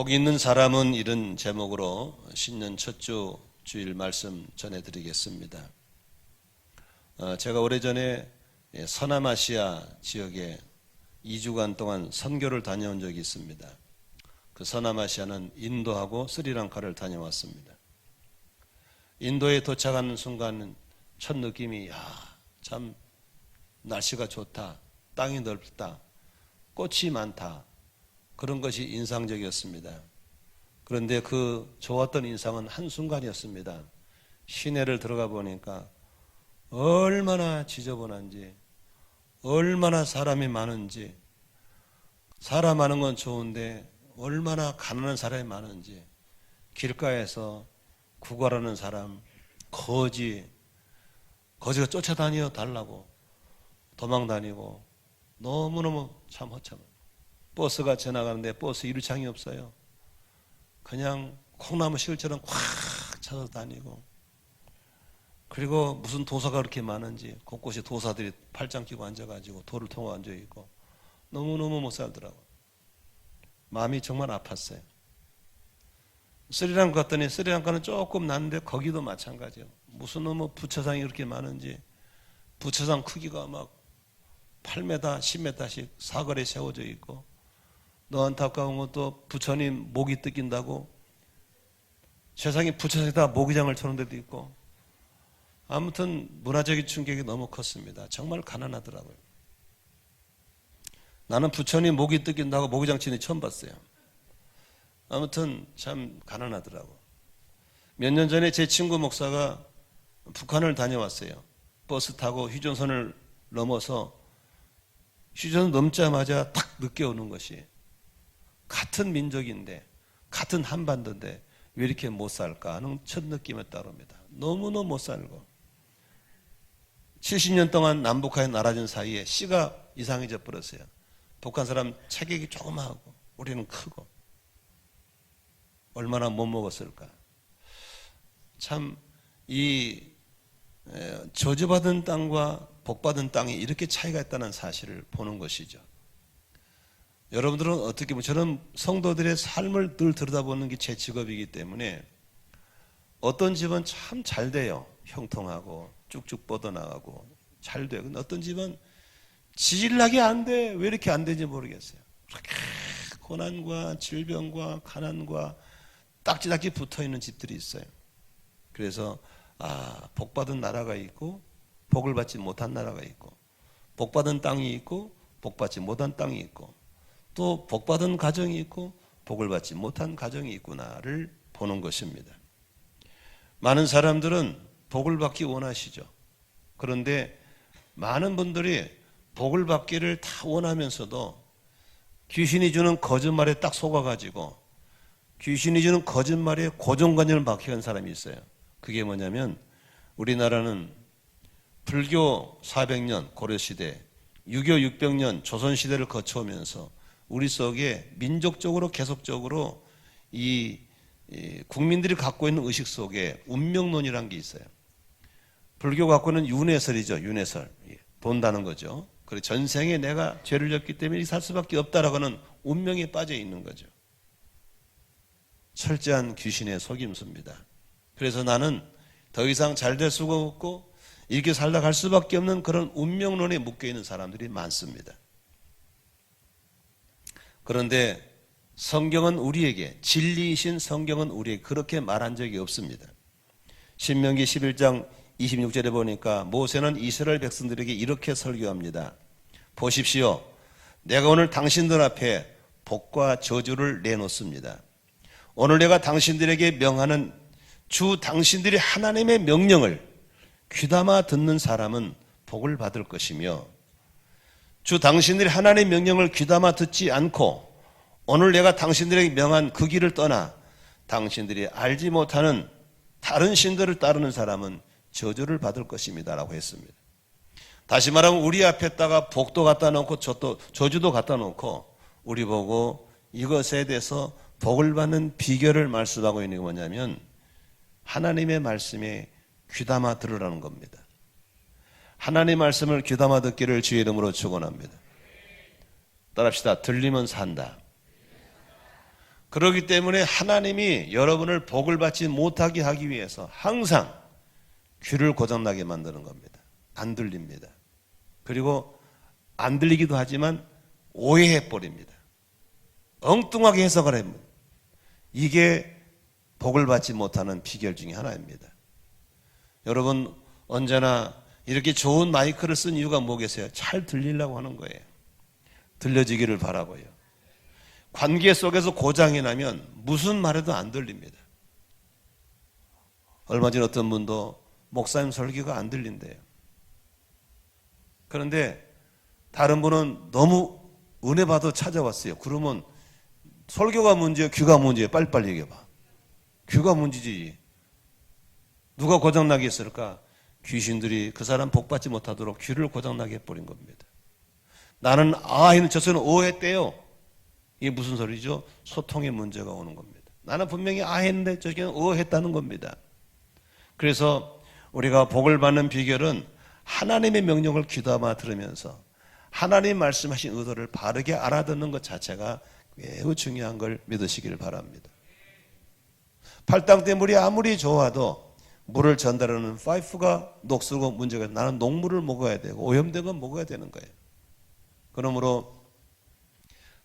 복 있는 사람은 이런 제목으로 신년 첫 주 주일 말씀 전해드리겠습니다. 제가 오래전에 서남아시아 지역에 2주간 동안 선교를 다녀온 적이 있습니다. 그 서남아시아는 인도하고 스리랑카를 다녀왔습니다. 인도에 도착하는 순간 첫 느낌이 참 날씨가 좋다, 땅이 넓다, 꽃이 많다, 그런 것이 인상적이었습니다. 그런데 그 좋았던 인상은 한순간이었습니다. 시내를 들어가 보니까 얼마나 지저분한지, 얼마나 사람이 많은지, 사람 많은 건 좋은데 얼마나 가난한 사람이 많은지, 길가에서 구걸하는 사람, 거지가 쫓아다녀 달라고 도망다니고 너무너무 참 허참해요. 버스가 지나가는데 버스 이루창이 없어요. 그냥 콩나무 실처럼 꽉 차서 다니고, 그리고 무슨 도사가 그렇게 많은지 곳곳에 도사들이 팔짱 끼고 앉아가지고 돌을 통어 앉아있고 너무너무 못 살더라고요. 마음이 정말 아팠어요. 스리랑카 갔더니 스리랑카는 조금 났는데 거기도 마찬가지예요. 무슨 부처상이 그렇게 많은지, 부처상 크기가 막 8m, 10m씩 사거리에 세워져 있고, 너 안타까운 것도 부처님 목이 뜯긴다고 세상에 부처에다 모기장을 쳐놓은 데도 있고, 아무튼 문화적인 충격이 너무 컸습니다. 정말 가난하더라고요. 나는 부처님 목이 뜯긴다고 모기장 치는 처음 봤어요. 아무튼 참 가난하더라고. 몇 년 전에 제 친구 목사가 북한을 다녀왔어요. 버스 타고 휴전선을 넘어서 휴전선 넘자마자 딱 느껴오는 것이, 같은 민족인데 같은 한반도인데 왜 이렇게 못 살까 하는 첫 느낌에 따릅니다. 너무너무 못 살고, 70년 동안 남북한이 나라진 사이에 씨가 이상해져 버렸어요. 북한 사람 체격이 조그마하고 우리는 크고, 얼마나 못 먹었을까. 참 이 저주받은 땅과 복받은 땅이 이렇게 차이가 있다는 사실을 보는 것이죠. 여러분들은 어떻게 보면, 저는 성도들의 삶을 늘 들여다보는 게 제 직업이기 때문에 어떤 집은 참 잘 돼요. 형통하고 쭉쭉 뻗어나가고 잘 돼요. 근데 어떤 집은 지질나게 안 돼. 왜 이렇게 안 되는지 모르겠어요. 그렇게 고난과 질병과 가난과 딱지딱지 붙어있는 집들이 있어요. 그래서 복받은 나라가 있고 복을 받지 못한 나라가 있고, 복받은 땅이 있고 복받지 못한 땅이 있고, 또 복받은 가정이 있고 복을 받지 못한 가정이 있구나를 보는 것입니다. 많은 사람들은 복을 받기 원하시죠. 그런데 많은 분들이 복을 받기를 다 원하면서도 귀신이 주는 거짓말에 딱 속아가지고 귀신이 주는 거짓말에 고정관념을 박혀간 사람이 있어요. 그게 뭐냐면, 우리나라는 불교 400년 고려시대, 유교 600년 조선시대를 거쳐오면서 우리 속에 민족적으로 계속적으로 이 국민들이 갖고 있는 의식 속에 운명론이라는 게 있어요. 불교 갖고 있는 윤회설이죠. 윤회설. 돈다는 거죠. 그리고 전생에 내가 죄를 졌기 때문에 살 수밖에 없다라고 하는 운명에 빠져 있는 거죠. 철저한 귀신의 속임수입니다. 그래서 나는 더 이상 잘 될 수가 없고 이렇게 살다 갈 수밖에 없는 그런 운명론에 묶여있는 사람들이 많습니다. 그런데 성경은 우리에게, 진리이신 성경은 우리에게 그렇게 말한 적이 없습니다. 신명기 11장 26절에 보니까 모세는 이스라엘 백성들에게 이렇게 설교합니다. 보십시오. 내가 오늘 당신들 앞에 복과 저주를 내놓습니다. 오늘 내가 당신들에게 명하는 주 당신들이 하나님의 명령을 귀담아 듣는 사람은 복을 받을 것이며, 주 당신들이 하나님의 명령을 귀담아 듣지 않고 오늘 내가 당신들에게 명한 그 길을 떠나 당신들이 알지 못하는 다른 신들을 따르는 사람은 저주를 받을 것입니다 라고 했습니다. 다시 말하면 우리 앞에다가 복도 갖다 놓고 저주도 갖다 놓고 우리 보고 이것에 대해서 복을 받는 비결을 말씀하고 있는 게 뭐냐면, 하나님의 말씀에 귀담아 들으라는 겁니다. 하나님의 말씀을 귀담아 듣기를 주의 이름으로 축원합니다. 따라합시다. 들리면 산다. 그렇기 때문에 하나님이 여러분을 복을 받지 못하게 하기 위해서 항상 귀를 고장나게 만드는 겁니다. 안 들립니다. 그리고 안 들리기도 하지만 오해해버립니다. 엉뚱하게 해석을 합니다. 이게 복을 받지 못하는 비결 중에 하나입니다. 여러분 언제나 이렇게 좋은 마이크를 쓴 이유가 뭐겠어요? 잘 들리려고 하는 거예요. 들려지기를 바라고요. 관계 속에서 고장이 나면 무슨 말해도 안 들립니다. 얼마 전 어떤 분도 목사님 설교가 안 들린대요. 그런데 다른 분은 너무 은혜 받아 찾아왔어요. 그러면 설교가 문제예요? 귀가 문제예요? 빨리빨리 얘기해봐. 귀가 문제지. 누가 고장나게 했을까? 귀신들이 그 사람 복받지 못하도록 귀를 고장나게 해버린 겁니다. 나는 했는데 저 사람은 했대요. 이게 무슨 소리죠? 소통의 문제가 오는 겁니다. 나는 분명히 했는데 저기는 했다는 겁니다. 그래서 우리가 복을 받는 비결은 하나님의 명령을 귀담아 들으면서 하나님 말씀하신 의도를 바르게 알아듣는 것 자체가 매우 중요한 걸 믿으시길 바랍니다. 팔당대 물이 아무리 좋아도 물을 전달하는 파이프가 녹슬고 문제가 있어요. 나는 녹물을 먹어야 되고 오염된 건 먹어야 되는 거예요. 그러므로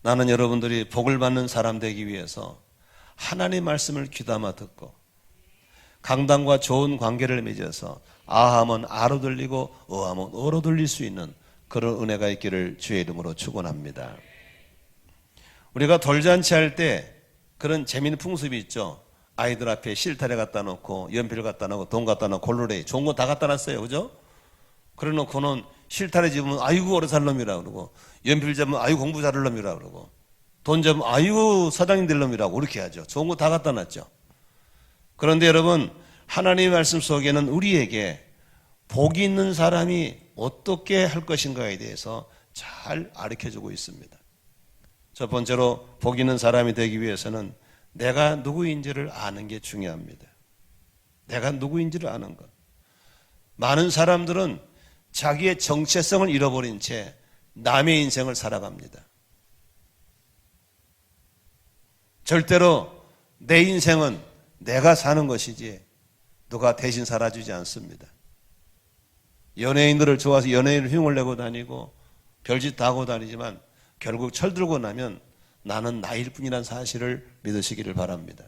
나는 여러분들이 복을 받는 사람 되기 위해서 하나님 말씀을 귀담아 듣고 강단과 좋은 관계를 맺어서 아하면 아로 들리고 어하면 어로 들릴 수 있는 그런 은혜가 있기를 주의 이름으로 축원합니다. 우리가 돌잔치 할 때 그런 재미있는 풍습이 있죠. 아이들 앞에 실타래 갖다 놓고 연필 갖다 놓고 돈 갖다 놓고 골로레 좋은 거 다 갖다 놨어요. 그죠? 그래 놓고는 실타래 집으면 아이고 오래 살 놈이라 그러고 연필 잡으면 아이고 공부 잘할 놈이라 그러고 돈 잡으면 아이고 사장님 될 놈이라고 그렇게 하죠. 좋은 거 다 갖다 놨죠. 그런데 여러분 하나님의 말씀 속에는 우리에게 복이 있는 사람이 어떻게 할 것인가에 대해서 잘 가르쳐주고 있습니다. 첫 번째로 복 있는 사람이 되기 위해서는 내가 누구인지를 아는 게 중요합니다. 내가 누구인지를 아는 것. 많은 사람들은 자기의 정체성을 잃어버린 채 남의 인생을 살아갑니다. 절대로 내 인생은 내가 사는 것이지 누가 대신 살아주지 않습니다. 연예인들을 좋아서 연예인을 흉을 내고 다니고 별짓 다 하고 다니지만 결국 철들고 나면 나는 나일 뿐이라는 사실을 믿으시기를 바랍니다.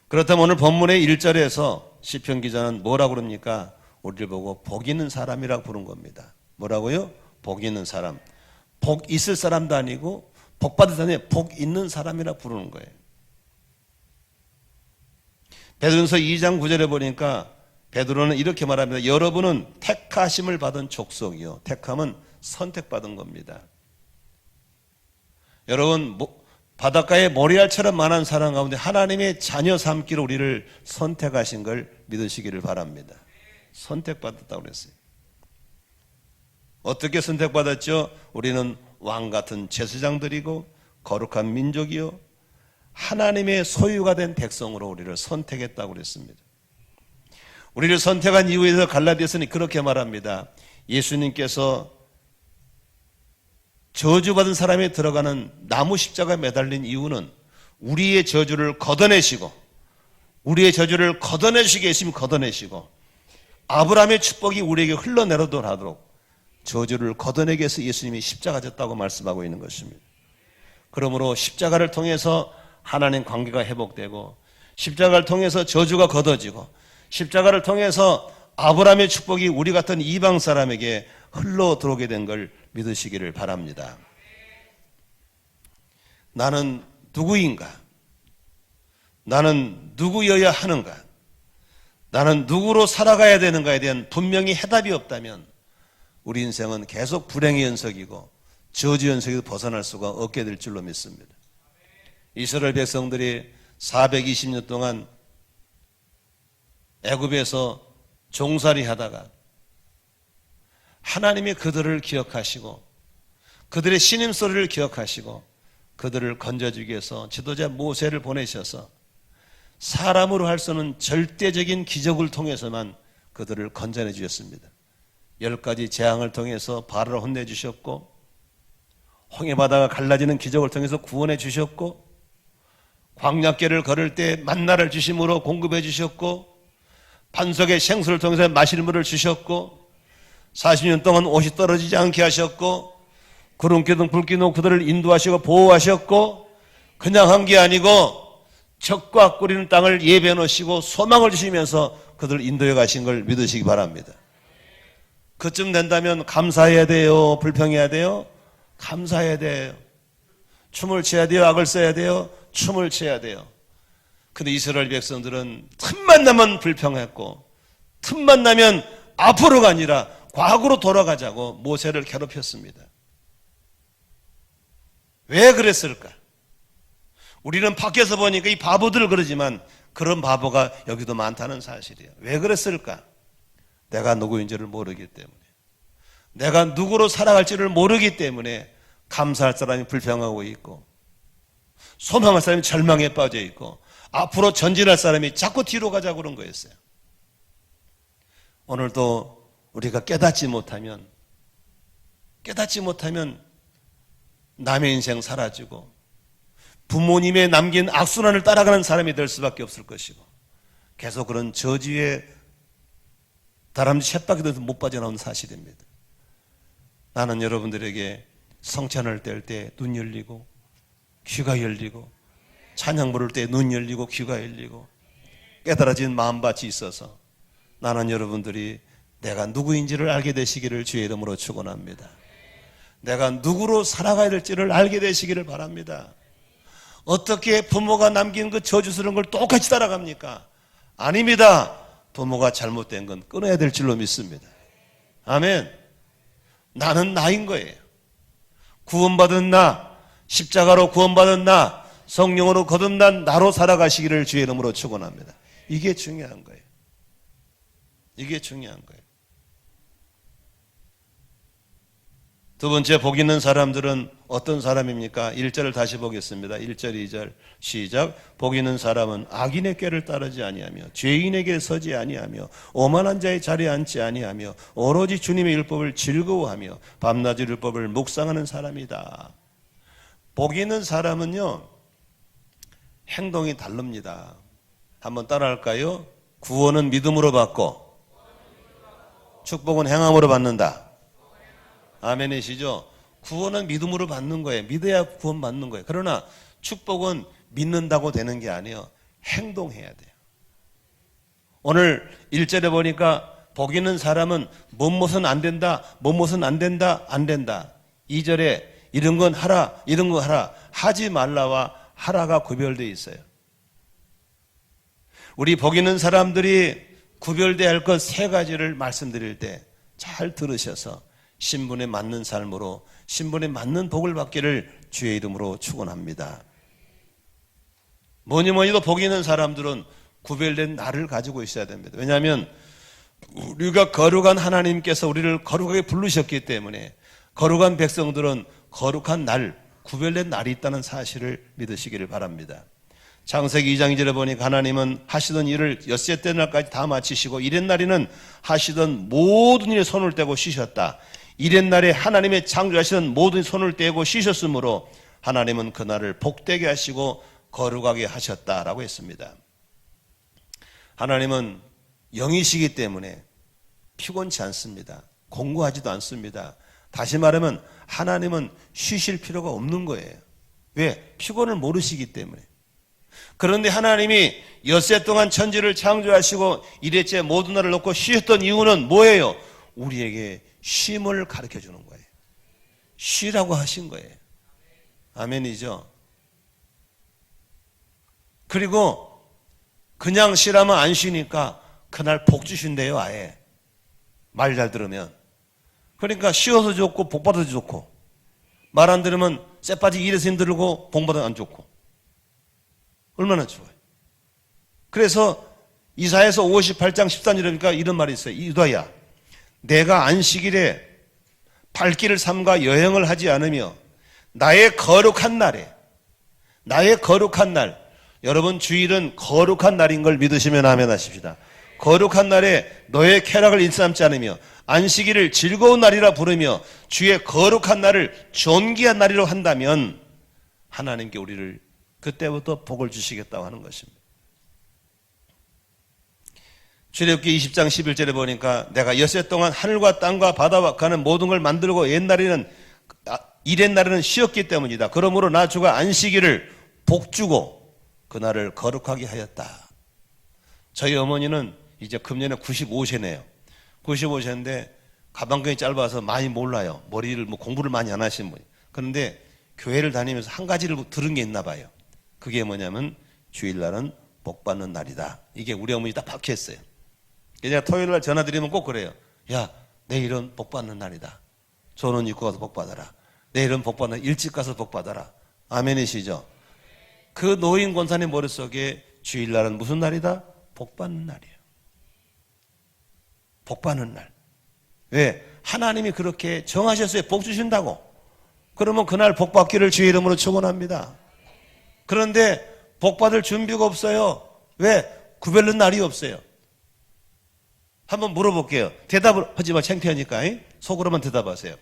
그렇다면 오늘 본문의 1절에서 시편 기자는 뭐라고 그럽니까? 우리를 보고 복 있는 사람이라고 부른 겁니다. 뭐라고요? 복 있는 사람. 복 있을 사람도 아니고 복 받을 사람이 아니라 복 있는 사람이라고 부르는 거예요. 베드로전서 2장 9절에 보니까 베드로는 이렇게 말합니다. 여러분은 택하심을 받은 족속이요. 택함은 선택받은 겁니다. 여러분 바닷가에 모리알처럼 많은 사람 가운데 하나님의 자녀 삼기로 우리를 선택하신 걸 믿으시기를 바랍니다. 선택받았다고 그랬어요. 어떻게 선택받았죠? 우리는 왕같은 제사장들이고 거룩한 민족이요 하나님의 소유가 된 백성으로 우리를 선택했다고 그랬습니다. 우리를 선택한 이유에서 갈라디아서는 그렇게 말합니다. 예수님께서 저주받은 사람이 들어가는 나무 십자가에 매달린 이유는 우리의 저주를 걷어내시고 우리의 저주를 걷어내시게 했으면 걷어내시고 아브라함의 축복이 우리에게 흘러내려도록 저주를 걷어내기 위해서 예수님이 십자가 졌다고 말씀하고 있는 것입니다. 그러므로 십자가를 통해서 하나님 관계가 회복되고 십자가를 통해서 저주가 걷어지고 십자가를 통해서 아브라함의 축복이 우리 같은 이방 사람에게 흘러 들어오게 된 걸 믿으시기를 바랍니다. 나는 누구인가? 나는 누구여야 하는가? 나는 누구로 살아가야 되는가에 대한 분명히 해답이 없다면 우리 인생은 계속 불행의 연속이고 저주 연속에서 벗어날 수가 없게 될 줄로 믿습니다. 이스라엘 백성들이 420년 동안 애굽에서 종살이 하다가 하나님이 그들을 기억하시고 그들의 신음소리를 기억하시고 그들을 건져주기 위해서 지도자 모세를 보내셔서 사람으로 할 수 없는 절대적인 기적을 통해서만 그들을 건져내 주셨습니다. 10가지 재앙을 통해서 바로를 혼내주셨고 홍해바다가 갈라지는 기적을 통해서 구원해 주셨고, 광야길을 걸을 때 만나를 주심으로 공급해 주셨고, 반석의 생수를 통해서 마실 물을 주셨고, 40년 동안 옷이 떨어지지 않게 하셨고, 구름기둥 불기둥 그들을 인도하시고 보호하셨고, 그냥 한 게 아니고 적과 꿀리는 땅을 예배해 놓으시고 소망을 주시면서 그들을 인도해 가신 걸 믿으시기 바랍니다. 그쯤 된다면 감사해야 돼요? 불평해야 돼요? 감사해야 돼요. 춤을 춰야 돼요? 악을 써야 돼요? 춤을 춰야 돼요. 근데 이스라엘 백성들은 틈만 나면 불평했고, 틈만 나면 앞으로가 아니라 과거로 돌아가자고 모세를 괴롭혔습니다. 왜 그랬을까? 우리는 밖에서 보니까 이 바보들 그러지만 그런 바보가 여기도 많다는 사실이에요. 왜 그랬을까? 내가 누구인지를 모르기 때문에, 내가 누구로 살아갈지를 모르기 때문에 감사할 사람이 불평하고 있고, 소망할 사람이 절망에 빠져 있고, 앞으로 전진할 사람이 자꾸 뒤로 가자고 그런 거였어요. 오늘도 우리가 깨닫지 못하면 남의 인생 사라지고 부모님의 남긴 악순환을 따라가는 사람이 될 수밖에 없을 것이고, 계속 그런 저주에 다람쥐 쳇바퀴도 못 빠져나오는 사실입니다. 나는 여러분들에게 성찬을 뗄 때 눈 열리고 귀가 열리고, 찬양 부를 때 눈 열리고 귀가 열리고 깨달아진 마음밭이 있어서 나는 여러분들이 내가 누구인지를 알게 되시기를 주의 이름으로 축원합니다. 내가 누구로 살아가야 될지를 알게 되시기를 바랍니다. 어떻게 부모가 남긴 그 저주스러운 걸 똑같이 따라갑니까? 아닙니다. 부모가 잘못된 건 끊어야 될 줄로 믿습니다. 아멘. 나는 나인 거예요. 구원받은 나, 십자가로 구원받은 나, 성령으로 거듭난 나로 살아가시기를 주의 이름으로 축원합니다. 이게 중요한 거예요. 이게 중요한 거예요. 두 번째, 복 있는 사람들은 어떤 사람입니까? 1절을 다시 보겠습니다. 1절, 2절 시작. 복 있는 사람은 악인의 꾀를 따르지 아니하며 죄인의 길에 서지 아니하며 오만한 자의 자리에 앉지 아니하며 오로지 주님의 율법을 즐거워하며 밤낮 율법을 묵상하는 사람이다. 복 있는 사람은요, 행동이 다릅니다. 한번 따라할까요? 구원은 믿음으로 받고 축복은 행함으로 받는다. 아멘이시죠? 구원은 믿음으로 받는 거예요. 믿어야 구원 받는 거예요. 그러나 축복은 믿는다고 되는 게 아니에요. 행동해야 돼요. 오늘 1절에 보니까 복 있는 사람은 무엇은 안 된다, 무엇은 안 된다, 안 된다. 2절에 이런 건 하라, 이런 거 하라, 하지 말라와 하라가 구별되어 있어요. 우리 복 있는 사람들이 구별돼야 할 것 세 가지를 말씀드릴 때 잘 들으셔서 신분에 맞는 삶으로 신분에 맞는 복을 받기를 주의 이름으로 축원합니다. 뭐니 뭐니도 복 있는 사람들은 구별된 나를 가지고 있어야 됩니다. 왜냐하면 우리가 거룩한 하나님께서 우리를 거룩하게 부르셨기 때문에 거룩한 백성들은 거룩한 날, 구별된 날이 있다는 사실을 믿으시기를 바랍니다. 창세기 2장 2절에 보니까 하나님은 하시던 일을 엿새째 날까지 다 마치시고 이렛날에는 하시던 모든 일에 손을 떼고 쉬셨다. 이렛날에 하나님의 창조하시던 모든 손을 떼고 쉬셨으므로 하나님은 그날을 복되게 하시고 거룩하게 하셨다라고 했습니다. 하나님은 영이시기 때문에 피곤치 않습니다. 공고하지도 않습니다. 다시 말하면 하나님은 쉬실 필요가 없는 거예요. 왜? 피곤을 모르시기 때문에. 그런데 하나님이 엿새 동안 천지를 창조하시고 이래째 모든 날을 놓고 쉬셨던 이유는 뭐예요? 우리에게 쉼을 가르쳐 주는 거예요. 쉬라고 하신 거예요. 아멘이죠. 그리고 그냥 쉬라면 안 쉬니까 그날 복 주신대요. 아예 말 잘 들으면. 그러니까 쉬어서 좋고 복 받아서 좋고, 말 안 들으면 쎄빠지 일해서 힘들고 복 받아서 안 좋고, 얼마나 좋아요. 그래서 이사야서 58장 13절이니까 이런 말이 있어요. 유다야, 내가 안식일에 발길을 삼가 여행을 하지 않으며 나의 거룩한 날에, 나의 거룩한 날, 여러분 주일은 거룩한 날인 걸 믿으시면 아멘 하십시다. 거룩한 날에 너의 쾌락을 일삼지 않으며 안식일을 즐거운 날이라 부르며 주의 거룩한 날을 존귀한 날이라고 한다면 하나님께 우리를 그때부터 복을 주시겠다고 하는 것입니다. 출애굽기 20장 11절에 보니까 내가 엿새 동안 하늘과 땅과 바다와 가는 모든 걸 만들고 옛날에는 이렛날에는 쉬었기 때문이다. 그러므로 나 주가 안식일을 복주고 그날을 거룩하게 하였다. 저희 어머니는 이제 금년에 95세네요. 95세인데 가방끈이 짧아서 많이 몰라요. 머리를 공부를 많이 안 하신 분이. 그런데 교회를 다니면서 한 가지를 들은 게 있나 봐요. 그게 뭐냐면 주일날은 복받는 날이다. 이게 우리 어머니 딱 박혀있어요. 제가 토요일날 전화드리면 꼭 그래요. 야, 내일은 복받는 날이다. 좋은 옷 입고 가서 복받아라. 내일은 복받는 일찍 가서 복받아라. 아멘이시죠? 그 노인 권사님 머릿속에 주일날은 무슨 날이다? 복받는 날이에요. 복받는 날. 왜? 하나님이 그렇게 정하셨어요. 복 주신다고. 그러면 그날 복받기를 주의 이름으로 축원합니다. 그런데 복받을 준비가 없어요. 왜? 구별된 날이 없어요. 한번 물어볼게요. 대답을 하지 마. 창피하니까. 속으로만 대답하세요.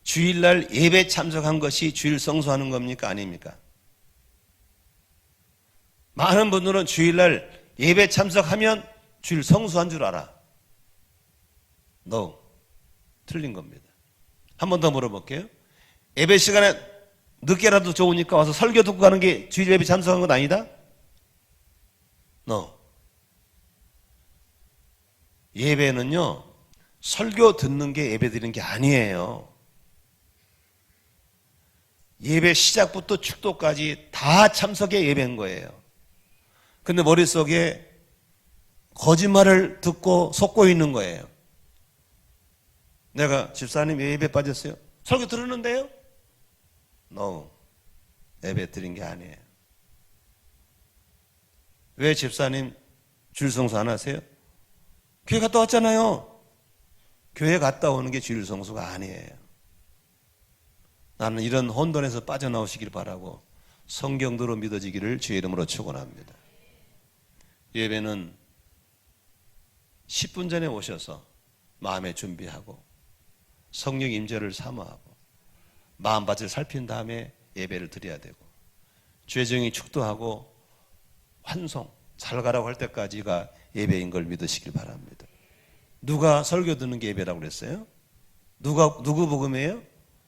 주일날 예배 참석한 것이 주일 성수하는 겁니까? 아닙니까? 많은 분들은 주일날 예배 참석하면 주일 성수한 줄 알아. No. 틀린 겁니다. 한 번 더 물어볼게요. 예배 시간에 늦게라도 좋으니까 와서 설교 듣고 가는 게 주일 예배 참석한 건 아니다? No. 예배는요, 설교 듣는 게 예배 드리는 게 아니에요. 예배 시작부터 축도까지 다 참석의 예배인 거예요. 근데 머릿속에 거짓말을 듣고 속고 있는 거예요. 내가 집사님 예배 빠졌어요? 설교 들었는데요? No. 예배 드린 게 아니에요. 왜 집사님 주일 성수 안 하세요? 교회 갔다 왔잖아요. 교회 갔다 오는 게 주일 성수가 아니에요. 나는 이런 혼돈에서 빠져나오시길 바라고 성경대로 믿어지기를 주의 이름으로 축원합니다. 예배는 10분 전에 오셔서 마음의 준비하고 성령 임재를 사모하고 마음밭을 살핀 다음에 예배를 드려야 되고 죄정이 축도하고 환송 잘 가라고 할 때까지가 예배인 걸 믿으시길 바랍니다. 누가 설교 듣는 게 예배라고 그랬어요? 누구 복음이에요?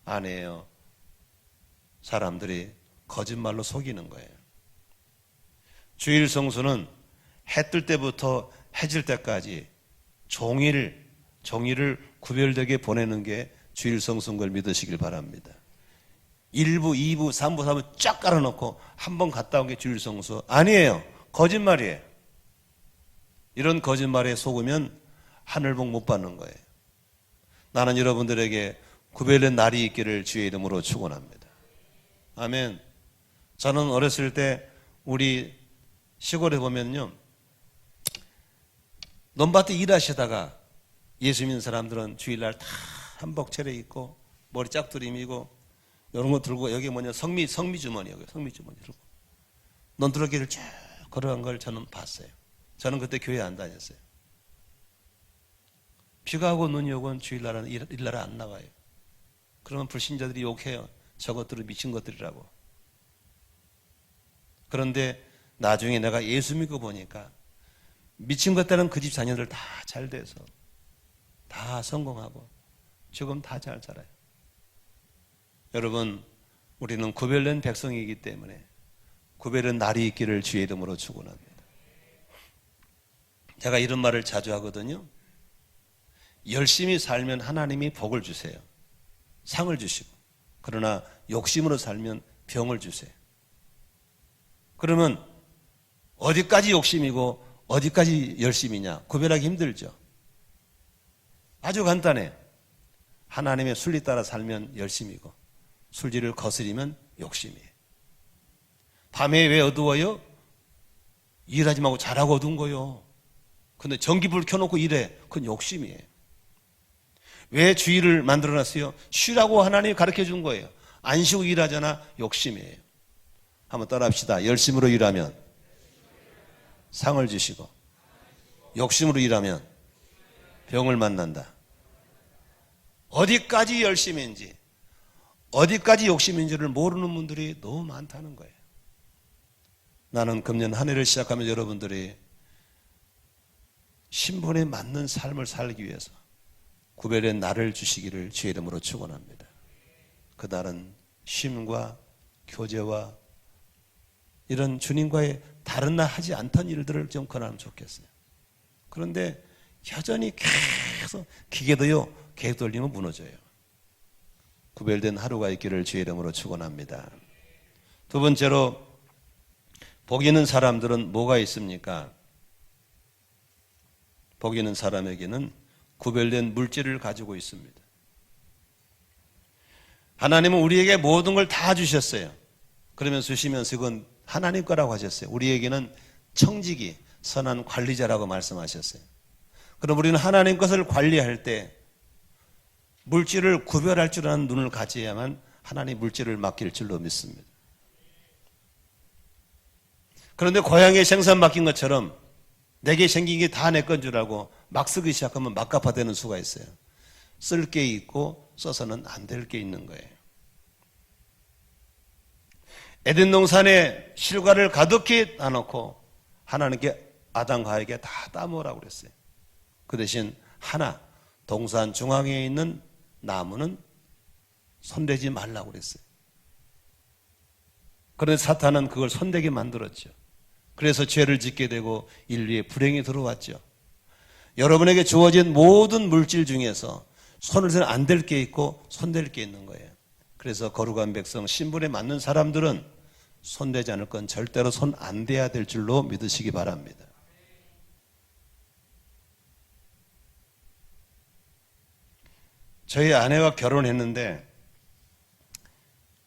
아니에요. 사람들이 거짓말로 속이는 거예요. 주일 성수는 해 뜰 때부터 해질 때까지 종일을 구별되게 보내는 게 주일 성수인 걸 믿으시길 바랍니다. 1부, 2부, 3부, 4부 쫙 깔아놓고 한 번 갔다 온 게 주일 성수 아니에요. 거짓말이에요. 이런 거짓말에 속으면 하늘복 못 받는 거예요. 나는 여러분들에게 구별된 날이 있기를 주의 이름으로 축원합니다. 아멘. 저는 어렸을 때 우리 시골에 보면요, 논밭에 일하시다가 예수 믿는 사람들은 주일날 다 한복 차려입고 머리 짝두림이고 이런 거 들고 여기 뭐냐 성미주머니 여기 성미주머니 들고 논두렁길을 쭉 걸어간 걸 저는 봤어요. 저는 그때 교회 안 다녔어요. 비가 오고 눈이 오건 주일날은 일날에 안 나와요. 그러면 불신자들이 욕해요. 저것들은 미친 것들이라고. 그런데 나중에 내가 예수 믿고 보니까 미친 것들은 그 집 자녀들 다 잘 돼서 다 성공하고 지금 다 잘 살아요. 여러분, 우리는 구별된 백성이기 때문에 구별된 날이 있기를 주의 이름으로 축원합니다. 제가 이런 말을 자주 하거든요. 열심히 살면 하나님이 복을 주세요. 상을 주시고. 그러나 욕심으로 살면 병을 주세요. 그러면 어디까지 욕심이고 어디까지 열심이냐 구별하기 힘들죠. 아주 간단해요. 하나님의 순리 따라 살면 열심이고 술지를 거스리면 욕심이에요. 밤에 왜 어두워요? 일하지 말고 자라고 어두운 거요. 근데 전기불 켜놓고 일해. 그건 욕심이에요. 왜 주일을 만들어놨어요? 쉬라고 하나님이 가르쳐 준 거예요. 안 쉬고 일하잖아. 욕심이에요. 한번 따라합시다. 열심으로 일하면 상을 주시고 욕심으로 일하면 병을 만난다. 어디까지 열심인지, 어디까지 욕심인지를 모르는 분들이 너무 많다는 거예요. 나는 금년 한 해를 시작하면 여러분들이 신분에 맞는 삶을 살기 위해서 구별된 날을 주시기를 주의 이름으로 축원합니다. 그 날은 쉼과 교제와 이런 주님과의 다른 날 하지 않던 일들을 좀 권하면 좋겠어요. 그런데 여전히 계속 기계도요, 계속 돌리면 무너져요. 구별된 하루가 있기를 주의 이름으로 축원합니다. 두 번째로, 복 있는 사람들은 뭐가 있습니까? 복 있는 사람에게는 구별된 물질을 가지고 있습니다. 하나님은 우리에게 모든 걸 다 주셨어요. 그러면서 주시면서 이건 하나님 거라고 하셨어요. 우리에게는 청지기, 선한 관리자라고 말씀하셨어요. 그럼 우리는 하나님 것을 관리할 때 물질을 구별할 줄 아는 눈을 가져야만 하나님 물질을 맡길 줄로 믿습니다. 그런데 고향에 생선 맡긴 것처럼 내게 생긴 게 다 내 건 줄 알고 막 쓰기 시작하면 막갚아되는 수가 있어요. 쓸 게 있고 써서는 안 될 게 있는 거예요. 에덴 동산에 실과를 가득히 나놓고 하나님께 아담과 하에게 다 따먹으라고 그랬어요. 그 대신 하나, 동산 중앙에 있는 나무는 손대지 말라고 그랬어요. 그런데 사탄은 그걸 손대게 만들었죠. 그래서 죄를 짓게 되고 인류에 불행이 들어왔죠. 여러분에게 주어진 모든 물질 중에서 손을 대면 안 될 게 있고 손댈 게 있는 거예요. 그래서 거룩한 백성, 신분에 맞는 사람들은 손대지 않을 건 절대로 손 안 대야 될 줄로 믿으시기 바랍니다. 저희 아내와 결혼했는데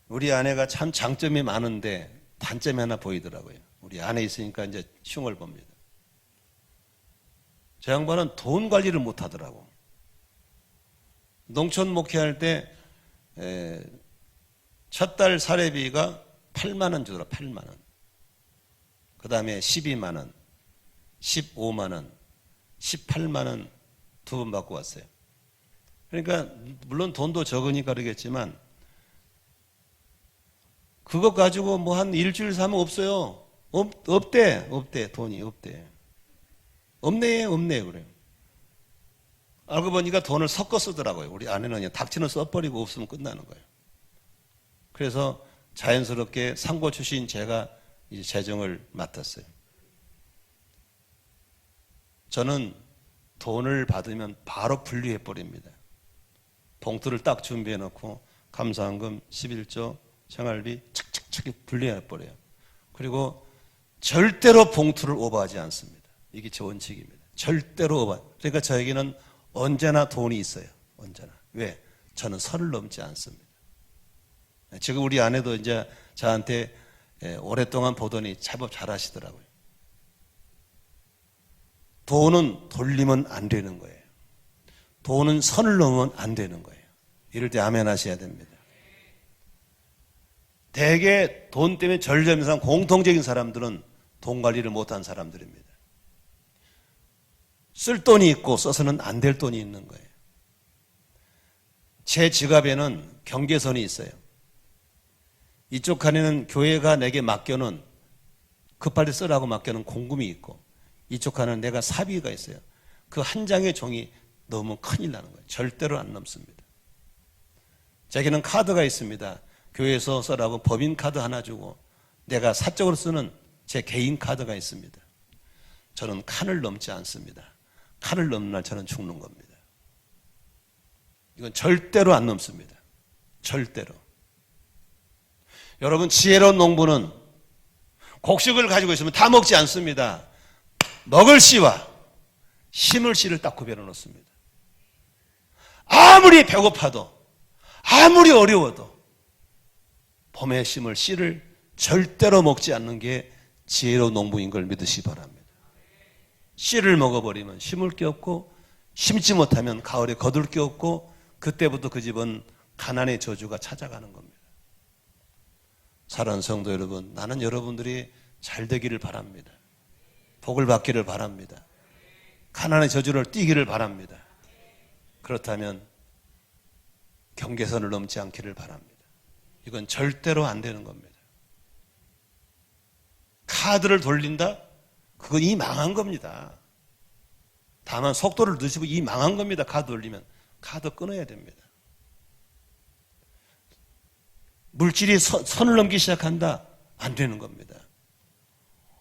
우리 아내가 참 장점이 많은데 단점이 하나 보이더라고요. 우리 안에 있으니까 이제 흉을 봅니다. 저 양반은 돈 관리를 못 하더라고. 농촌 목회할 때 첫 달 사례비가 8만 원 주더라. 8만 원. 그 다음에 12만 원, 15만 원, 18만 원 두 번 받고 왔어요. 그러니까 물론 돈도 적으니까 그러겠지만 그거 가지고 뭐 한 일주일 사면 없어요. 없대 돈이 없대. 없네 그래요. 알고 보니까 돈을 섞어 쓰더라고요. 우리 아내는 그냥 닥치는 써버리고 없으면 끝나는 거예요. 그래서 자연스럽게 상고 출신 제가 이제 재정을 맡았어요. 저는 돈을 받으면 바로 분리해 버립니다. 봉투를 딱 준비해 놓고 감사한금 11조 생활비 착착착 분리해 버려요. 그리고 절대로 봉투를 오버하지 않습니다. 이게 제 원칙입니다. 절대로 오버. 그러니까 저에게는 언제나 돈이 있어요. 언제나. 왜? 저는 선을 넘지 않습니다. 지금 우리 아내도 이제 저한테 오랫동안 보더니 제법 잘하시더라고요. 돈은 돌리면 안 되는 거예요. 돈은 선을 넘으면 안 되는 거예요. 이럴 때 아멘 하셔야 됩니다. 대개 돈 때문에 절절한 사람, 공통적인 사람들은 돈 관리를 못한 사람들입니다. 쓸 돈이 있고 써서는 안 될 돈이 있는 거예요. 제 지갑에는 경계선이 있어요. 이쪽 칸에는 교회가 내게 맡겨놓은 급할 때 쓰라고 맡겨놓은 공금이 있고 이쪽 칸에는 내가 사비가 있어요. 그 한 장의 종이 넘으면 큰일 나는 거예요. 절대로 안 넘습니다. 제게는 카드가 있습니다. 교회에서 써라고 법인 카드 하나 주고 내가 사적으로 쓰는 제 개인 카드가 있습니다. 저는 칸을 넘지 않습니다. 칸을 넘는 날 저는 죽는 겁니다. 이건 절대로 안 넘습니다. 절대로. 여러분, 지혜로운 농부는 곡식을 가지고 있으면 다 먹지 않습니다. 먹을 씨와 심을 씨를 딱 구별해 놓습니다. 아무리 배고파도 아무리 어려워도 봄에 심을 씨를 절대로 먹지 않는 게 지혜로운 농부인 걸 믿으시기 바랍니다. 씨를 먹어버리면 심을 게 없고 심지 못하면 가을에 거둘 게 없고 그때부터 그 집은 가난의 저주가 찾아가는 겁니다. 사랑하는 성도 여러분, 나는 여러분들이 잘 되기를 바랍니다. 복을 받기를 바랍니다. 가난의 저주를 띄기를 바랍니다. 그렇다면 경계선을 넘지 않기를 바랍니다. 이건 절대로 안 되는 겁니다. 카드를 돌린다? 그건 이미 망한 겁니다. 다만 속도를 늦추고 이미 망한 겁니다. 카드 돌리면. 카드 끊어야 됩니다. 물질이 선을 넘기 시작한다? 안 되는 겁니다.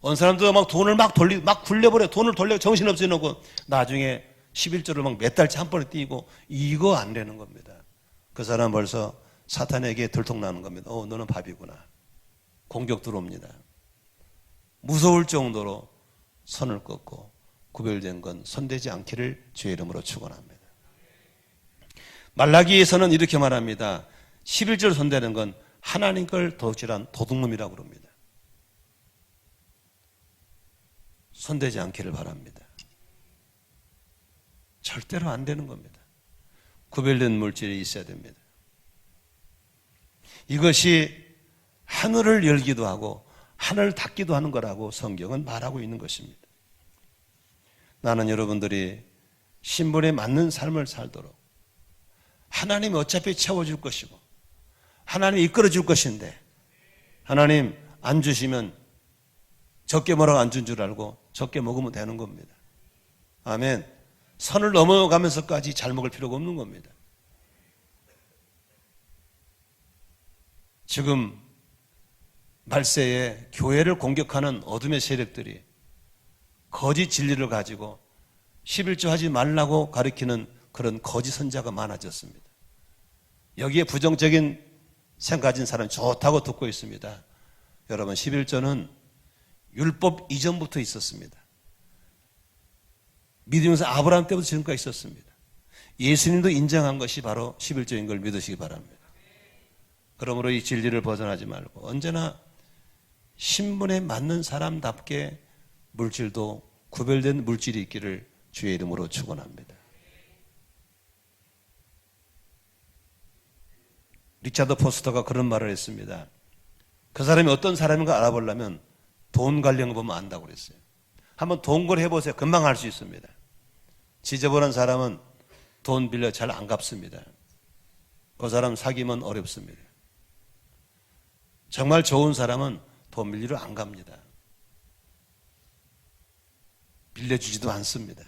어느 사람도 막 돈을 막 굴려버려. 돈을 돌려 정신없이 놓고 나중에 11조를 막 몇 달치 한 번에 띄고 이거 안 되는 겁니다. 그 사람 벌써 사탄에게 들통나는 겁니다. 너는 밥이구나. 공격 들어옵니다. 무서울 정도로 선을 꺾고 구별된 건 손대지 않기를 주의 이름으로 축원합니다. 말라기에서는 이렇게 말합니다. 11조를 손대는 건 하나님 걸 도둑질한 도둑놈이라고 그럽니다. 손대지 않기를 바랍니다. 절대로 안 되는 겁니다. 구별된 물질이 있어야 됩니다. 이것이 하늘을 열기도 하고 하늘을 닫기도 하는 거라고 성경은 말하고 있는 것입니다. 나는 여러분들이 신분에 맞는 삶을 살도록 하나님이 어차피 채워줄 것이고 하나님이 이끌어줄 것인데 하나님 안 주시면 적게 뭐라고 안 준 줄 알고 적게 먹으면 되는 겁니다. 아멘. 선을 넘어가면서까지 잘 먹을 필요가 없는 겁니다. 지금 말세에 교회를 공격하는 어둠의 세력들이 거짓 진리를 가지고 11조 하지 말라고 가리키는 그런 거짓 선자가 많아졌습니다. 여기에 부정적인 생각 가진 사람이 좋다고 듣고 있습니다. 여러분 11조는 율법 이전부터 있었습니다. 믿으면서 아브라함 때부터 지금까지 있었습니다. 예수님도 인정한 것이 바로 11조인 걸 믿으시기 바랍니다. 그러므로 이 진리를 벗어나지 말고 언제나 신분에 맞는 사람답게 물질도 구별된 물질이 있기를 주의 이름으로 축원합니다. 리차드 포스터가 그런 말을 했습니다. 그 사람이 어떤 사람인가 알아보려면 돈 관련 거 보면 안다고 그랬어요. 한번 돈 거래 해보세요. 금방 알 수 있습니다. 지저분한 사람은 돈 빌려 잘 안 갚습니다. 그 사람 사귀면 어렵습니다. 정말 좋은 사람은 돈 빌리러 안 갑니다. 빌려주지도 않습니다.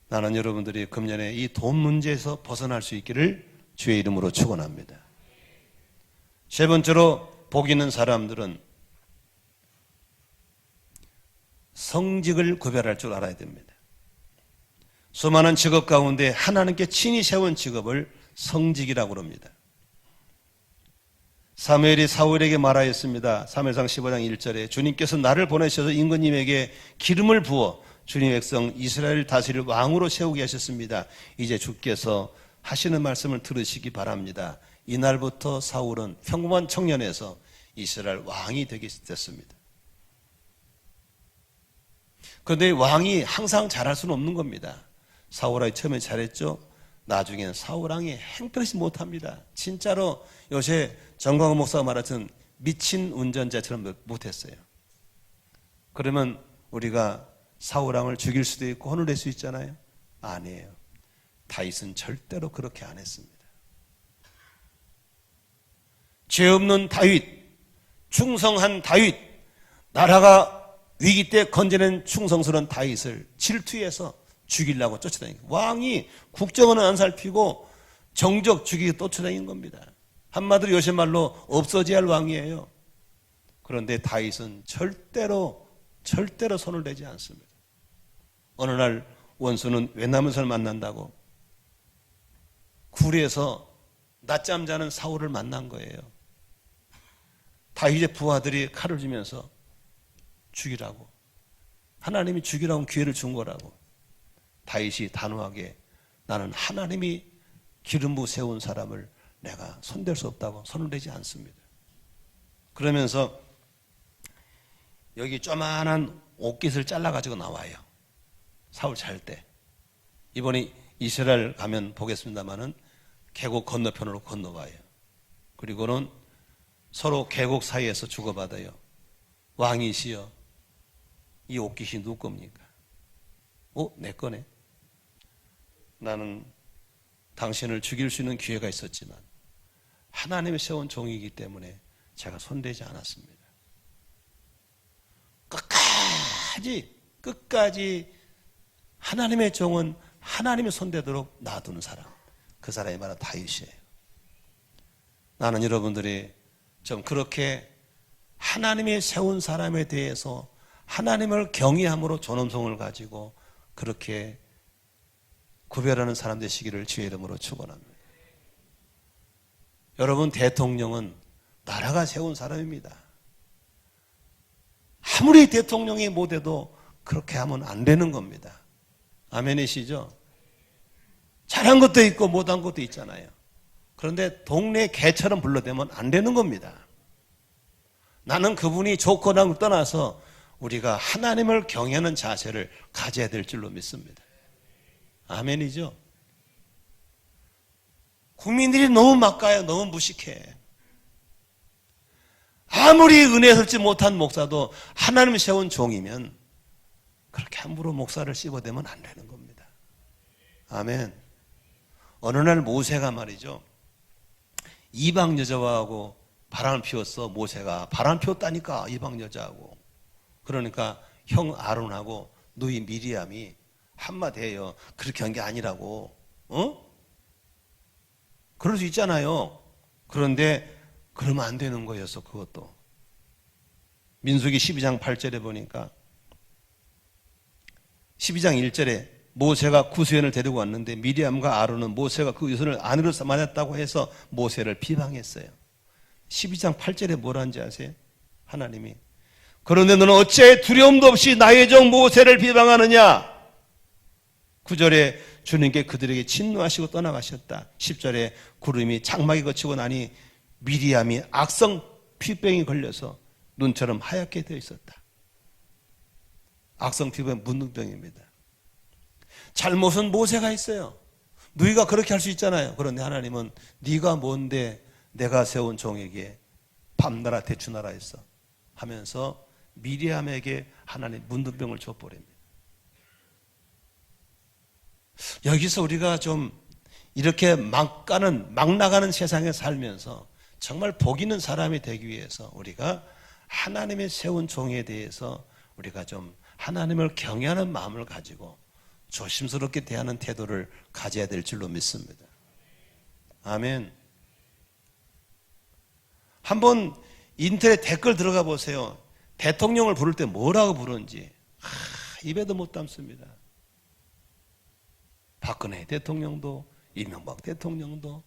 나는 여러분들이 금년에 이 돈 문제에서 벗어날 수 있기를 주의 이름으로 축원합니다. 세 번째로 복 있는 사람들은 성직을 구별할 줄 알아야 됩니다. 수많은 직업 가운데 하나님께 친히 세운 직업을 성직이라고 합니다. 사무엘이 사울에게 말하였습니다. 사무엘상 15장 1절에 주님께서 나를 보내셔서 임금님에게 기름을 부어 주님의 백성 이스라엘 다스릴 왕으로 세우게 하셨습니다. 이제 주께서 하시는 말씀을 들으시기 바랍니다. 이날부터 사울은 평범한 청년에서 이스라엘 왕이 되게 됐습니다. 그런데 왕이 항상 잘할 수는 없는 겁니다. 사울왕이 처음에 잘했죠. 나중에는 사울왕이 행편하지 못합니다. 진짜로 요새 정광훈 목사가 말하던 미친 운전자처럼 못했어요. 그러면 우리가 사울왕을 죽일 수도 있고 혼을 낼 수 있잖아요. 아니에요. 다윗은 절대로 그렇게 안 했습니다. 죄 없는 다윗, 충성한 다윗, 나라가 위기 때 건져낸 충성스러운 다윗을 질투해서 죽이려고 쫓아다니고 왕이 국정원은 안 살피고 정적 죽이기 쫓아다니는 겁니다. 한마디로 요새 말로 없어져야 할 왕이에요. 그런데 다윗은 절대로 손을 대지 않습니다. 어느 날 원수는 외나무선을 만난다고 굴에서 낮잠 자는 사울을 만난 거예요. 다윗의 부하들이 칼을 쥐면서 죽이라고, 하나님이 죽이라고 기회를 준 거라고. 다윗이 단호하게 나는 하나님이 기름 부어 세운 사람을 내가 손댈 수 없다고 손을 대지 않습니다. 그러면서 여기 쪼만한 옷깃을 잘라가지고 나와요. 사울 잘 때. 이번에 이스라엘 가면 보겠습니다마는 계곡 건너편으로 건너와요. 그리고는 서로 계곡 사이에서 주고받아요. 왕이시여 이 옷깃이 누구 겁니까? 내 거네. 나는 당신을 죽일 수 있는 기회가 있었지만 하나님이 세운 종이기 때문에 제가 손대지 않았습니다. 끝까지 하나님의 종은 하나님의 손대도록 놔두는 사람, 그 사람이 바로 다윗이에요. 나는 여러분들이 좀 그렇게 하나님이 세운 사람에 대해서 하나님을 경외함으로 존엄성을 가지고 그렇게 구별하는 사람 되시기를 주의 이름으로 축원합니다. 여러분, 대통령은 나라가 세운 사람입니다. 아무리 대통령이 못해도 그렇게 하면 안 되는 겁니다. 아멘이시죠? 잘한 것도 있고 못한 것도 있잖아요. 그런데 동네 개처럼 불러대면 안 되는 겁니다. 나는 그분이 좋거나 떠나서 우리가 하나님을 경외하는 자세를 가져야 될 줄로 믿습니다. 아멘이죠? 국민들이 너무 막가요. 너무 무식해. 아무리 은혜 설지 못한 목사도 하나님 세운 종이면 그렇게 함부로 목사를 씹어대면 안 되는 겁니다. 아멘. 어느 날 모세가 말이죠, 이방 여자하고 바람을 피웠어. 모세가 바람 피웠다니까, 이방 여자하고. 그러니까 형 아론하고 누이 미리암이 한마디 해요. 그렇게 한 게 아니라고. 그럴 수 있잖아요. 그런데 그러면 안 되는 거였어. 그것도 민수기 12장 8절에 보니까, 12장 1절에 모세가 구스연을 데리고 왔는데 미리암과 아론은 모세가 그 여선을 아내로 삼았다고 해서 모세를 비방했어요. 12장 8절에 뭐라는지 아세요? 하나님이, 그런데 너는 어찌 두려움도 없이 나의 종 모세를 비방하느냐? 9절에 주님께 그들에게 진노하시고 떠나가셨다. 10절에 구름이 장막에 거치고 나니 미리암이 악성 피부병이 걸려서 눈처럼 하얗게 되어 있었다. 악성 피부병 문둥병입니다. 잘못은 모세가 있어요. 너희가 그렇게 할 수 있잖아요. 그런데 하나님은 네가 뭔데 내가 세운 종에게 밤나라 대추나라 했어 하면서 미리암에게 하나님 문둥병을 줘버립니다. 여기서 우리가 좀 이렇게 막 나가는 세상에 살면서 정말 복 있는 사람이 되기 위해서 우리가 하나님의 세운 종에 대해서 우리가 좀 하나님을 경외하는 마음을 가지고 조심스럽게 대하는 태도를 가져야 될 줄로 믿습니다. 아멘. 한번 인터넷 댓글 들어가 보세요. 대통령을 부를 때 뭐라고 부르는지 입에도 못 담습니다. 박근혜 대통령도, 이명박 대통령도,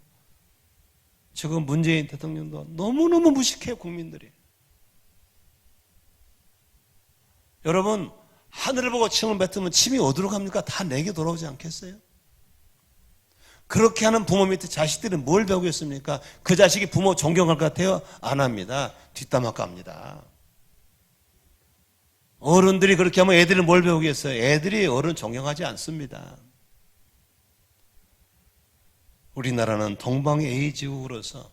지금 문재인 대통령도 너무너무 무식해요, 국민들이. 여러분, 하늘을 보고 침을 뱉으면 침이 어디로 갑니까? 다 내게 돌아오지 않겠어요? 그렇게 하는 부모 밑에 자식들이 뭘 배우겠습니까? 그 자식이 부모 존경할 것 같아요? 안 합니다. 뒷담화 깝니다. 어른들이 그렇게 하면 애들은 뭘 배우겠어요? 애들이 어른 존경하지 않습니다. 우리나라는 동방에이지국으로서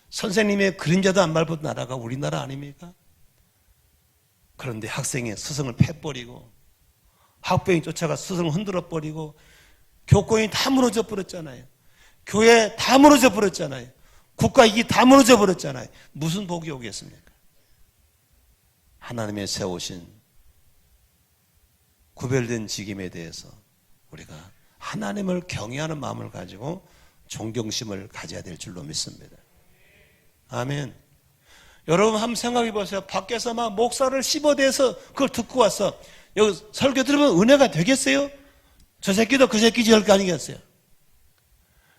선생님의 그림자도 안 밟은 나라가 우리나라 아닙니까? 그런데 학생이 스승을 패버리고 학부형이 쫓아가 스승을 흔들어버리고 교권이 다 무너져 버렸잖아요. 교회 다 무너져 버렸잖아요. 국가 이게 다 무너져 버렸잖아요. 무슨 복이 오겠습니까? 하나님의 세우신 구별된 직임에 대해서 우리가 하나님을 경외하는 마음을 가지고 존경심을 가져야 될 줄로 믿습니다. 아멘. 여러분 한번 생각해 보세요. 밖에서 막 목사를 씹어대서 그걸 듣고 와서 여기 설교 들으면 은혜가 되겠어요? 저 새끼도 그 새끼지 할 거 아니겠어요?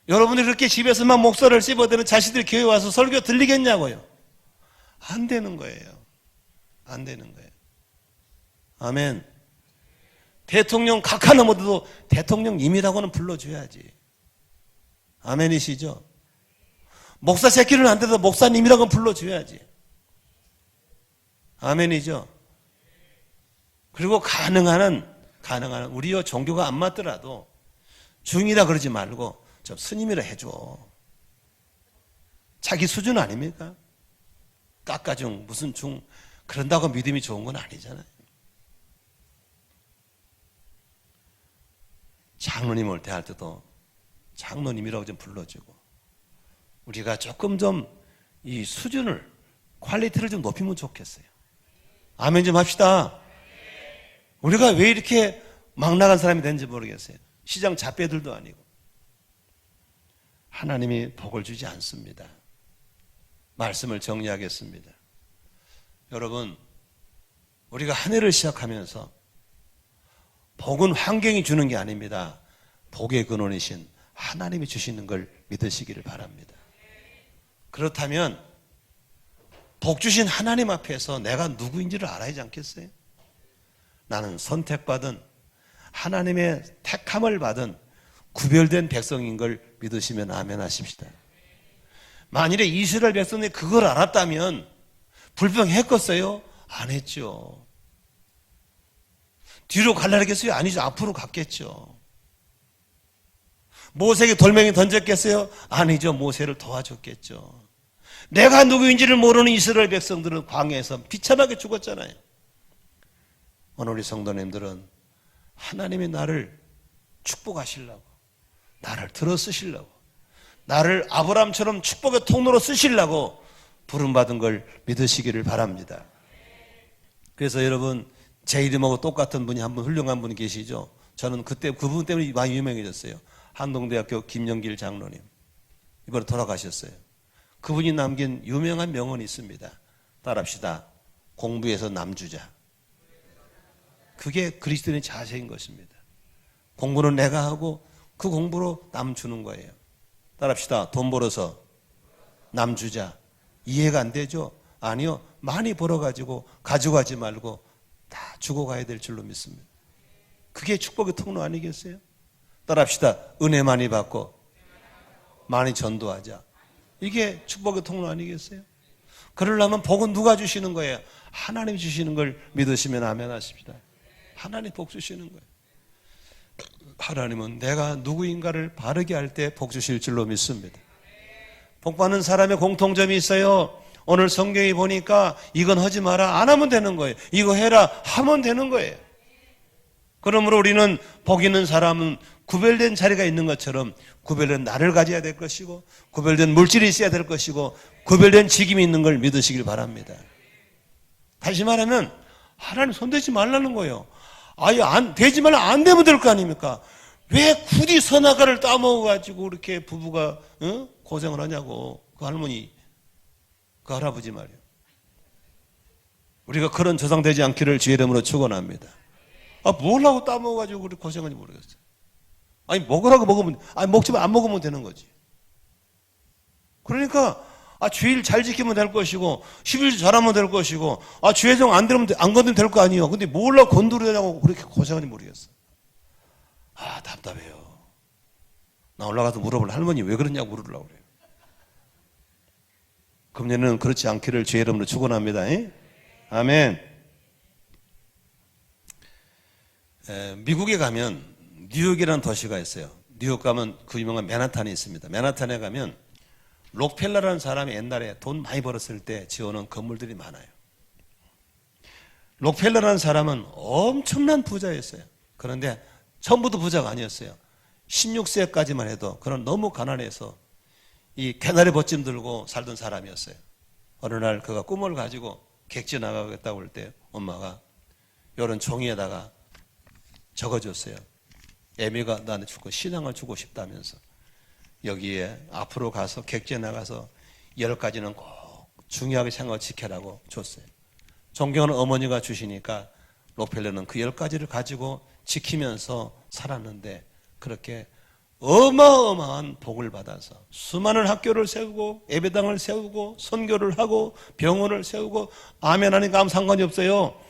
여러분이 그렇게 집에서 막 목사를 씹어대는 자식들이 교회 와서 설교 들리겠냐고요? 안 되는 거예요. 안 되는 거예요. 아멘. 대통령 각하는 못해도 대통령님이라고는 불러줘야지. 아멘이시죠? 목사 새끼는 안 돼도 목사님이라고 불러줘야지. 아멘이죠? 그리고 가능한 우리와 종교가 안 맞더라도 중이라 그러지 말고 좀 스님이라 해줘. 자기 수준 아닙니까? 깎아중 무슨 중 그런다고 믿음이 좋은 건 아니잖아요. 장로님을 대할 때도 장로님이라고 좀 불러주고, 우리가 조금 좀 이 수준을, 퀄리티를 좀 높이면 좋겠어요. 아멘 좀 합시다. 우리가 왜 이렇게 막 나간 사람이 되는지 모르겠어요. 시장 잡배들도 아니고. 하나님이 복을 주지 않습니다. 말씀을 정리하겠습니다. 여러분, 우리가 한 해를 시작하면서 복은 환경이 주는 게 아닙니다. 복의 근원이신 하나님이 주시는 걸 믿으시기를 바랍니다. 그렇다면 복 주신 하나님 앞에서 내가 누구인지를 알아야 하지 않겠어요? 나는 선택받은, 하나님의 택함을 받은 구별된 백성인 걸 믿으시면 아멘 하십시다. 만일에 이스라엘 백성이 그걸 알았다면 불평했겠어요? 안 했죠. 뒤로 갈라겠어요? 아니죠. 앞으로 갔겠죠. 모세에게 돌멩이 던졌겠어요? 아니죠. 모세를 도와줬겠죠. 내가 누구인지를 모르는 이스라엘 백성들은 광야에서 비참하게 죽었잖아요. 오늘 우리 성도님들은 하나님이 나를 축복하시려고, 나를 들어 쓰시려고, 나를 아브라함처럼 축복의 통로로 쓰시려고 부름받은 걸 믿으시기를 바랍니다. 그래서 여러분, 제 이름하고 똑같은 분이 한 분, 훌륭한 분이 계시죠. 저는 그때 그분 때문에 많이 유명해졌어요. 한동대학교 김영길 장로님. 이번에 돌아가셨어요. 그분이 남긴 유명한 명언이 있습니다. 따라합시다. 공부해서 남주자. 그게 그리스도인의 자세인 것입니다. 공부는 내가 하고 그 공부로 남 주는 거예요. 따라합시다. 돈 벌어서 남 주자. 이해가 안 되죠? 아니요. 많이 벌어가지고 가져가지 말고 다 주고 가야 될 줄로 믿습니다. 그게 축복의 통로 아니겠어요? 따라합시다. 은혜 많이 받고 많이 전도하자. 이게 축복의 통로 아니겠어요? 그러려면 복은 누가 주시는 거예요? 하나님이 주시는 걸 믿으시면 아멘 하십시다. 하나님 복 주시는 거예요. 하나님은 내가 누구인가를 바르게 할 때 복 주실 줄로 믿습니다. 복 받는 사람의 공통점이 있어요. 오늘 성경에 보니까 이건 하지 마라, 안 하면 되는 거예요. 이거 해라, 하면 되는 거예요. 그러므로 우리는 복 있는 사람은 구별된 자리가 있는 것처럼 구별된 나를 가져야 될 것이고, 구별된 물질이 있어야 될 것이고, 구별된 직임이 있는 걸 믿으시길 바랍니다. 다시 말하면 하나님 손대지 말라는 거예요. 아예 되지 말라, 안 되면 될 거 아닙니까? 왜 굳이 선악과를 따먹어가지고 이렇게 부부가 고생을 하냐고. 그 할머니, 그 할아버지 말이에요. 우리가 그런 조상되지 않기를 주의 이름으로 축원합니다. 뭘 하고 따먹어가지고 그렇게 고생하는지 모르겠어요. 아니, 먹으라고 먹으면, 먹지만 안 먹으면 되는 거지. 그러니까, 주일 잘 지키면 될 것이고, 11조 잘하면 될 것이고, 주의정 안 건드리면 될 거 아니에요. 근데 뭘로 건드리냐고 그렇게 고생하는지 모르겠어. 답답해요. 나 올라가서 물어볼 할머니 왜 그러냐고 물으려고 그래요. 금년에는 그렇지 않기를 주의 이름으로 축원합니다. 아멘. 미국에 가면 뉴욕이라는 도시가 있어요. 뉴욕 가면 그 유명한 맨하탄이 있습니다. 맨하탄에 가면 록펠러라는 사람이 옛날에 돈 많이 벌었을 때 지어놓은 건물들이 많아요. 록펠러라는 사람은 엄청난 부자였어요. 그런데 처음부터 부자가 아니었어요. 16세까지만 해도 그는 너무 가난해서 이 개나리 벗짐 들고 살던 사람이었어요. 어느 날 그가 꿈을 가지고 객지 나가겠다고 할 때 엄마가 이런 종이에다가 적어줬어요. 애미가 나한테 주고 신앙을 주고 싶다면서 여기에 앞으로 가서 객지에 나가서 10가지는 꼭 중요하게 생각을 지켜라고 줬어요. 존경하는 어머니가 주시니까 록펠러는 그 10가지를 가지고 지키면서 살았는데 그렇게 어마어마한 복을 받아서 수많은 학교를 세우고 예배당을 세우고 선교를 하고 병원을 세우고 아멘 하니까 아무 상관이 없어요.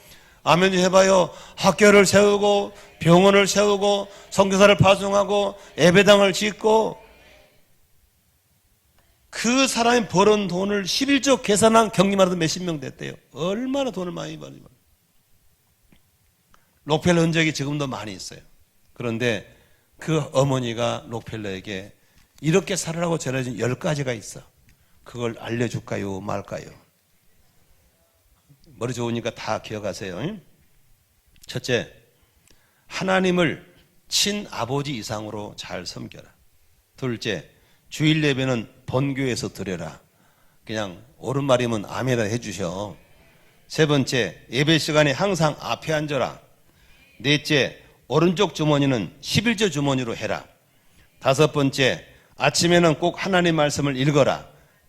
아멘 해봐요. 학교를 세우고 병원을 세우고 선교사를 파송하고 예배당을 짓고 그 사람이 벌은 돈을 11조 계산한 경리만 해도 몇십 명 됐대요. 얼마나 돈을 많이 벌지. 록펠러 흔적이 지금도 많이 있어요. 그런데 그 어머니가 록펠러에게 이렇게 살으라고 전해진 10가지가 있어. 그걸 알려줄까요? 말까요? 머리 좋으니까 다 기억하세요. 첫째, 하나님을 친아버지 이상으로 잘 섬겨라. 둘째, 주일 예배는 본교에서 드려라. 그냥 옳은 말이면 아멘이라 해주셔. 세 번째, 예배 시간에 항상 앞에 앉아라. 넷째, 오른쪽 주머니는 11조 주머니로 해라. 다섯 번째, 아침에는 꼭 하나님 말씀을 읽어라.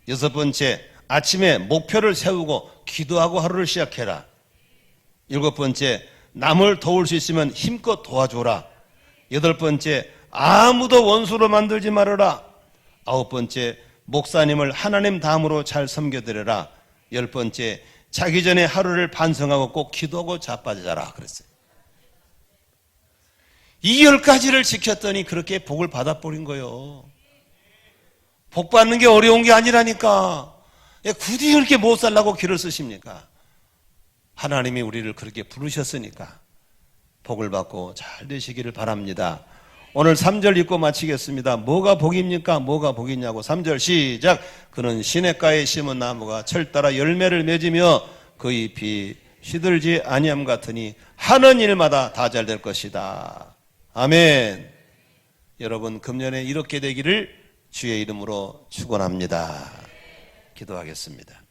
여섯 번째, 아침에 목표를 세우고 기도하고 하루를 시작해라. 일곱 번째, 남을 도울 수 있으면 힘껏 도와줘라. 여덟 번째, 아무도 원수로 만들지 말아라. 아홉 번째, 목사님을 하나님 다음으로 잘 섬겨드려라. 열 번째, 자기 전에 하루를 반성하고 꼭 기도하고 자빠져라 그랬어요. 이 10가지를 지켰더니 그렇게 복을 받아버린 거예요. 복 받는 게 어려운 게 아니라니까. 굳이 그렇게 못 살라고 길을 쓰십니까? 하나님이 우리를 그렇게 부르셨으니까 복을 받고 잘 되시기를 바랍니다. 오늘 3절 읽고 마치겠습니다. 뭐가 복입니까? 뭐가 복이냐고. 3절 시작. 그는 시냇가에 심은 나무가 철 따라 열매를 맺으며 그 잎이 시들지 아니함 같으니 하는 일마다 다 잘 될 것이다. 아멘. 여러분 금년에 이렇게 되기를 주의 이름으로 축원합니다. 기도하겠습니다.